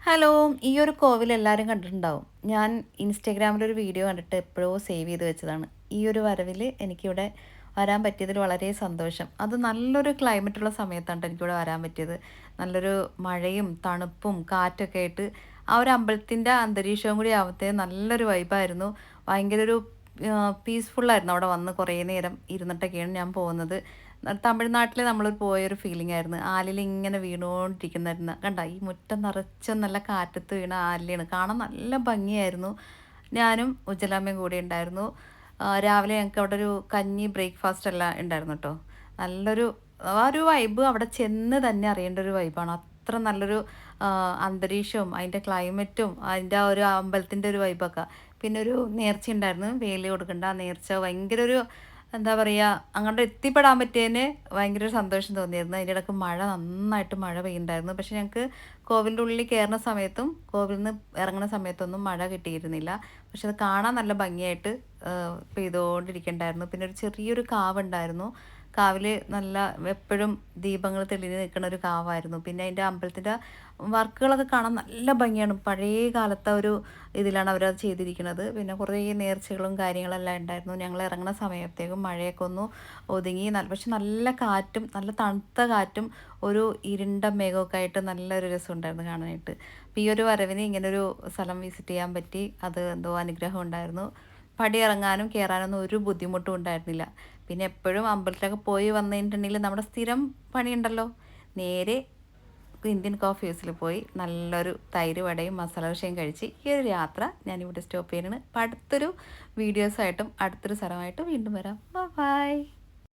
Hello! ഈ ഒരു കോവിൽ എല്ലാവരും കണ്ടിട്ടുണ്ടാവും. ഞാൻ ഇൻസ്റ്റാഗ്രാമിലൊരു വീഡിയോ കണ്ടിട്ട് എപ്പോഴോ സേവ് ചെയ്ത് വെച്ചതാണ്. ഈ ഒരു വരവിൽ എനിക്കിവിടെ വരാൻ പറ്റിയതിൽ വളരെ സന്തോഷം. അത് നല്ലൊരു ക്ലൈമറ്റുള്ള സമയത്താണ് എനിക്കിവിടെ വരാൻ പറ്റിയത്. നല്ലൊരു മഴയും തണുപ്പും കാറ്റൊക്കെ ആയിട്ട് ആ ഒരു അമ്പലത്തിൻ്റെ അന്തരീക്ഷവും കൂടി ആവത്തെ നല്ലൊരു വൈബായിരുന്നു. ഭയങ്കര ഒരു പീസ്ഫുള്ളായിരുന്നു അവിടെ വന്ന് കുറേ നേരം ഇരുന്നിട്ടൊക്കെയാണ് ഞാൻ പോകുന്നത്. തമിഴ്നാട്ടിൽ നമ്മൾ പോയൊരു ഫീലിംഗ് ആയിരുന്നു. ആലിൽ ഇങ്ങനെ വീണുകൊണ്ടിരിക്കുന്നായിരുന്നു. കണ്ട ഈ മുറ്റം നിറച്ചും നല്ല കാറ്റത്ത് വീണ ആലിലാണ്. കാണാൻ നല്ല ഭംഗിയായിരുന്നു. ഞാനും ഉജ്ജലാമ്മയും കൂടെ ഉണ്ടായിരുന്നു. രാവിലെ ഞങ്ങൾക്ക് അവിടെ ഒരു കഞ്ഞി ബ്രേക്ക്ഫാസ്റ്റ് എല്ലാം ഉണ്ടായിരുന്നു കേട്ടോ. നല്ലൊരു ആ ഒരു വൈബ് അവിടെ ചെന്ന് തന്നെ അറിയേണ്ട ഒരു വൈബാണ്. അത്ര നല്ലൊരു അന്തരീക്ഷവും അതിൻ്റെ ക്ലൈമറ്റും അതിൻ്റെ ആ ഒരു അമ്പലത്തിൻ്റെ ഒരു വൈബൊക്കെ. പിന്നെ ഒരു നേർച്ച ഉണ്ടായിരുന്നു. വേലി കൊടുക്കേണ്ട ആ നേർച്ച ഭയങ്കര ഒരു എന്താ പറയുക, അങ്ങോട്ട് എത്തിപ്പെടാൻ പറ്റിയതിന് ഭയങ്കര ഒരു സന്തോഷം തോന്നിയിരുന്നു. അതിൻ്റെ ഇടയ്ക്ക് നന്നായിട്ട് മഴ പെയ്യുന്നുണ്ടായിരുന്നു. പക്ഷെ ഞങ്ങൾക്ക് കോവിലിൻ്റെ ഉള്ളിൽ കയറുന്ന സമയത്തും കോവിലിൽ നിന്ന് ഇറങ്ങുന്ന സമയത്തൊന്നും മഴ കിട്ടിയിരുന്നില്ല. പക്ഷെ അത് കാണാൻ നല്ല ഭംഗിയായിട്ട് പെയ്തുകൊണ്ടിരിക്കുന്നുണ്ടായിരുന്നു. പിന്നെ ഒരു ചെറിയൊരു കാവുണ്ടായിരുന്നു. കാവിൽ നല്ല എപ്പോഴും ദീപങ്ങൾ തെളിഞ്ഞ് നിൽക്കുന്ന ഒരു കാവായിരുന്നു. പിന്നെ അതിൻ്റെ അമ്പലത്തിൻ്റെ വർക്കുകളൊക്കെ കാണാൻ നല്ല ഭംഗിയാണ്. പഴയ കാലത്തെ ഒരു ഇതിലാണ് അവരത് ചെയ്തിരിക്കുന്നത്. പിന്നെ കുറേ നേർച്ചകളും കാര്യങ്ങളെല്ലാം ഉണ്ടായിരുന്നു. ഞങ്ങൾ ഇറങ്ങുന്ന സമയത്തേക്കും മഴയൊക്കെ ഒന്ന് ഒതുങ്ങി. പക്ഷെ നല്ല കാറ്റും നല്ല തണുത്ത കാറ്റും ഒരു ഇരുണ്ട മേഘമൊക്കെ ആയിട്ട് നല്ലൊരു രസമുണ്ടായിരുന്നു കാണാനായിട്ട്. അപ്പോൾ ഈ ഒരു വരവിന് ഇങ്ങനൊരു സ്ഥലം വിസിറ്റ് ചെയ്യാൻ പറ്റി. അത് എന്തോ അനുഗ്രഹം ഉണ്ടായിരുന്നു. പടി ഇറങ്ങാനും കയറാനൊന്നും ഒരു ബുദ്ധിമുട്ടും ഉണ്ടായിരുന്നില്ല. പിന്നെ എപ്പോഴും അമ്പലത്തിലൊക്കെ പോയി വന്നു കഴിഞ്ഞിട്ടുണ്ടെങ്കിൽ നമ്മുടെ സ്ഥിരം പണിയുണ്ടല്ലോ, നേരെ ഇന്ത്യൻ കോഫി ഹൗസിൽ പോയി നല്ലൊരു തൈര് വടയും മസാല ദോശയും കഴിച്ച് ഈ ഒരു യാത്ര ഞാനിവിടെ സ്റ്റോപ്പ് ചെയ്യുന്നത്. അപ്പോൾ അടുത്തൊരു വീഡിയോസായിട്ടും അടുത്തൊരു സ്ഥലമായിട്ടും വീണ്ടും വരാം. ബൈ.